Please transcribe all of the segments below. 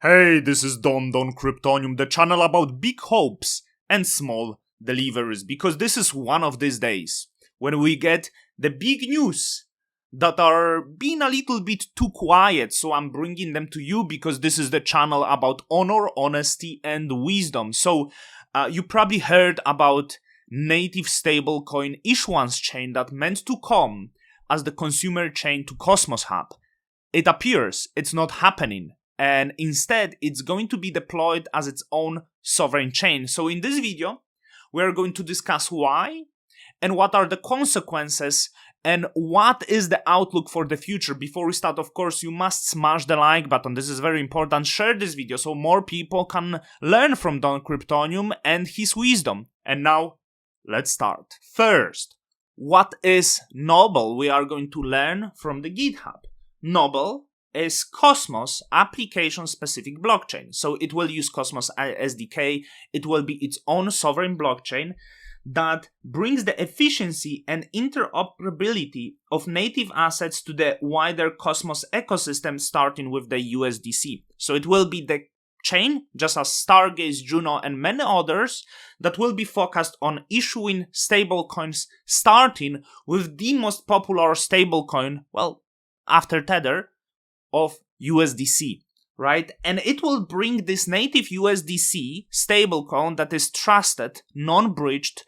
Hey, this is Don Kryptonium, the channel about big hopes and small deliveries, because this is one of these days when we get the big news that are being a little bit too quiet, so I'm bringing them to you because this is the channel about honor, honesty, and wisdom. So, you probably heard about native stablecoin issuance chain that meant to come as the consumer chain to Cosmos Hub. It appears it's not happening, and instead it's going to be deployed as its own sovereign chain. So in this video, we are going to discuss why and what are the consequences and what is the outlook for the future. Before we start, of course, you must smash the like button. This is very important. Share this video so more people can learn from Don Kryptonium and his wisdom. And now, let's start. First, what is Noble? We are going to learn from the GitHub. Noble is Cosmos application-specific blockchain. So it will use Cosmos SDK. It will be its own sovereign blockchain that brings the efficiency and interoperability of native assets to the wider Cosmos ecosystem, starting with the USDC. So it will be the chain, just as Stargaze, Juno, and many others, that will be focused on issuing stablecoins, starting with the most popular stablecoin, well, after Tether, of USDC, right? And it will bring this native USDC stablecoin that is trusted, non-breached,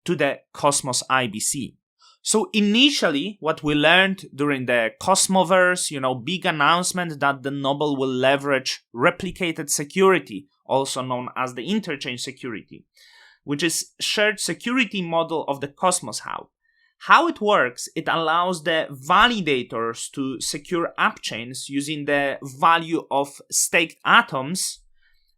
to the Cosmos IBC. So initially, what we learned during the Cosmoverse, big announcement that the Noble will leverage replicated security, also known as the Interchain security, which is shared security model of the Cosmos Hub. How it works, it allows the validators to secure app chains using the value of staked atoms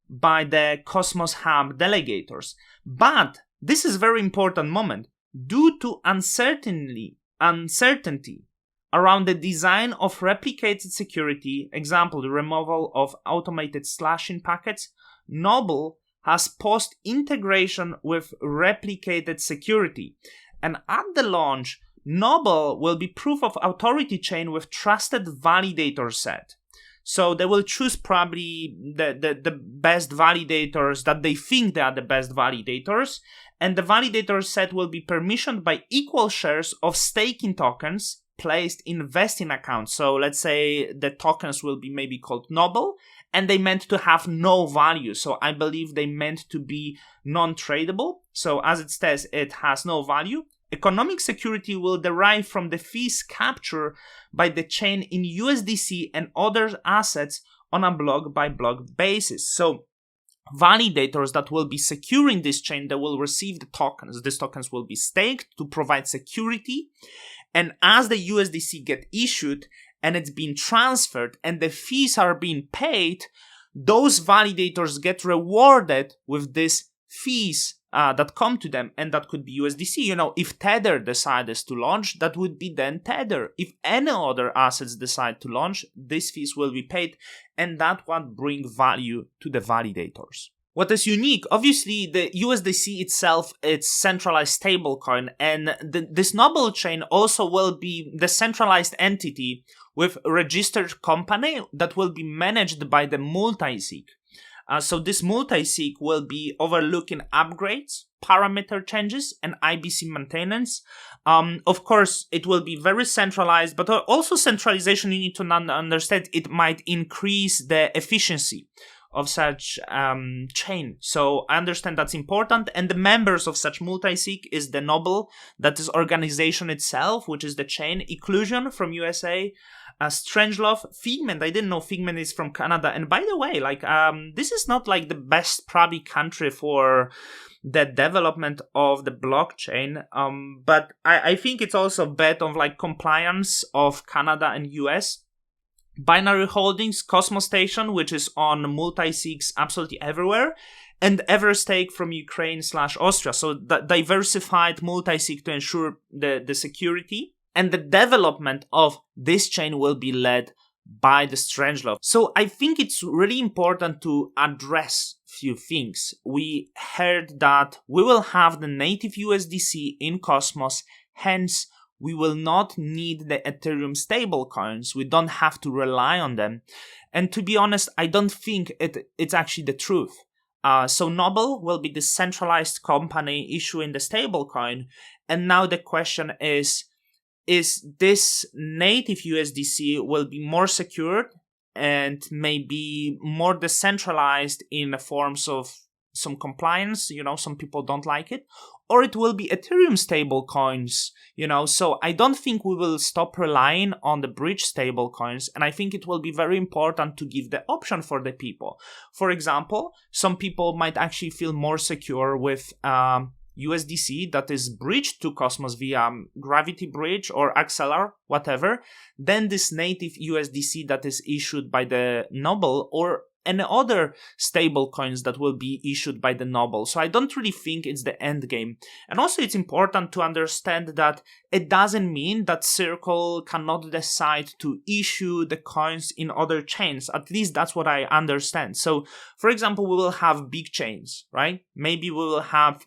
by the Cosmos Hub delegators. But this is a very important moment. Due to uncertainty around the design of replicated security, example, the removal of automated slashing packets, Noble has post-integration with replicated security. And at the launch, Noble will be proof of authority chain with trusted validator set. So they will choose probably the best validators that they think they are the best validators. And the validator set will be permissioned by equal shares of staking tokens placed in vesting accounts. So let's say the tokens will be maybe called Noble, and they meant to have no value. So I believe they meant to be non-tradable. So as it says, it has no value. Economic security will derive from the fees captured by the chain in USDC and other assets on a block-by-block basis. So validators that will be securing this chain, they will receive the tokens. These tokens will be staked to provide security. And as the USDC get issued and it's being transferred and the fees are being paid, those validators get rewarded with these fees that come to them, and that could be USDC. If Tether decides to launch, that would be then Tether. If any other assets decide to launch, these fees will be paid, and that what bring value to the validators. What is unique, obviously, the USDC itself, it's centralized stablecoin, and this Noble chain also will be the centralized entity with a registered company that will be managed by the multi-sig. So this multi-sig will be overlooking upgrades, parameter changes, and IBC maintenance. Of course, it will be very centralized, but also centralization, you need to understand, it might increase the efficiency of such chain. So I understand that's important. And the members of such multi-sig is the Noble, that is organization itself, which is the chain, Inclusion from USA, Strangelove, Figment. I didn't know Figment is from Canada. And by the way, this is not like the best probably country for the development of the blockchain. But I think it's also bet on compliance of Canada and US. Binary Holdings, Cosmos Station, which is on multi-sigs absolutely everywhere, and Everstake from Ukraine/Austria. So diversified multi-sig to ensure the security. And the development of this chain will be led by the Strangelove. So I think it's really important to address few things. We heard that we will have the native USDC in Cosmos, hence we will not need the Ethereum stablecoins. We don't have to rely on them. And to be honest, I don't think it's actually the truth. So Noble will be the centralized company issuing the stablecoin. And now the question is this native USDC will be more secured and maybe more decentralized in the forms of some compliance, some people don't like it, or it will be Ethereum stable coins, so I don't think we will stop relying on the bridge stable coins, and I think it will be very important to give the option for the people. For example, some people might actually feel more secure with USDC that is bridged to Cosmos via Gravity Bridge or Acceler, whatever, than this native USDC that is issued by the Noble or any other stable coins that will be issued by the Noble. So I don't really think it's the end game. And also it's important to understand that it doesn't mean that Circle cannot decide to issue the coins in other chains. At least that's what I understand. So for example, we will have big chains, right? Maybe we will have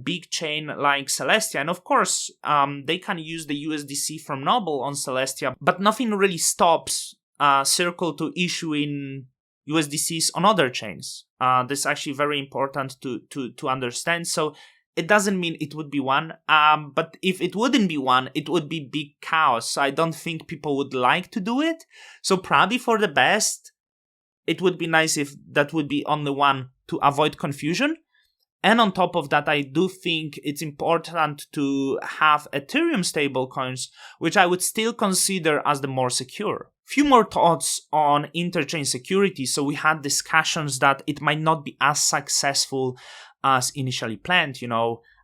big chain like Celestia, and of course they can use the USDC from Noble on Celestia, but nothing really stops Circle to issue in USDCs on other chains. This is actually very important to understand. So it doesn't mean it would be one, but if it wouldn't be one, it would be big chaos. So I don't think people would like to do it. So probably for the best, it would be nice if that would be only one to avoid confusion. And on top of that, I do think it's important to have Ethereum stablecoins, which I would still consider as the more secure. Few more thoughts on interchain security. So we had discussions that it might not be as successful as initially planned.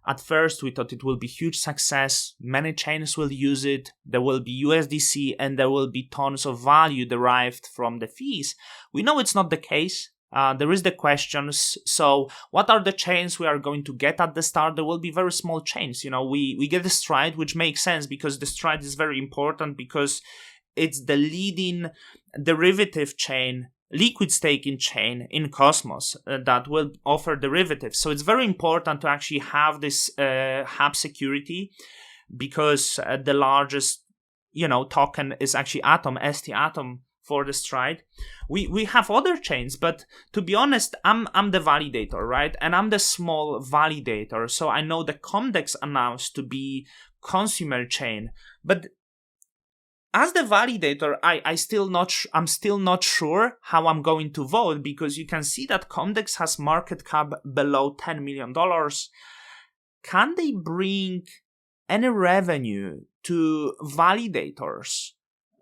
At first we thought it will be huge success. Many chains will use it. There will be USDC and there will be tons of value derived from the fees. We know it's not the case. There is the questions. So what are the chains we are going to get at the start? There will be very small chains. We get the Stride, which makes sense because the Stride is very important because it's the leading derivative chain, liquid staking chain in Cosmos that will offer derivatives. So it's very important to actually have this hub security because the largest, token is actually Atom, ST Atom, for the Stride. We have other chains, but to be honest, I'm the validator, right? And I'm the small validator. So I know the Comdex announced to be consumer chain, but as the validator, I'm still not sure how I'm going to vote because you can see that Comdex has market cap below $10 million. Can they bring any revenue to validators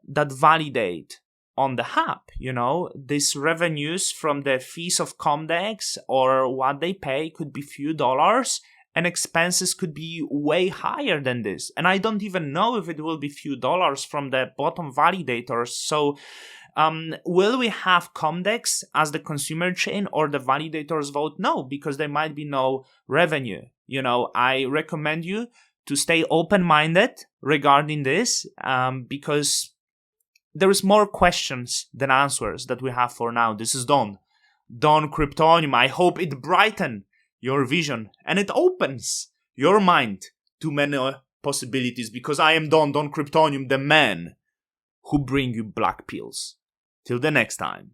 that validate on the hub? These revenues from the fees of Comdex or what they pay could be few dollars, and expenses could be way higher than this. And I don't even know if it will be few dollars from the bottom validators. So will we have Comdex as the consumer chain or the validators vote? No, because there might be no revenue. I recommend you to stay open-minded regarding this because there is more questions than answers that we have for now. This is Don Kryptonium. I hope it brightens your vision and it opens your mind to many possibilities because I am Don Kryptonium, the man who bring you black pills. Till the next time.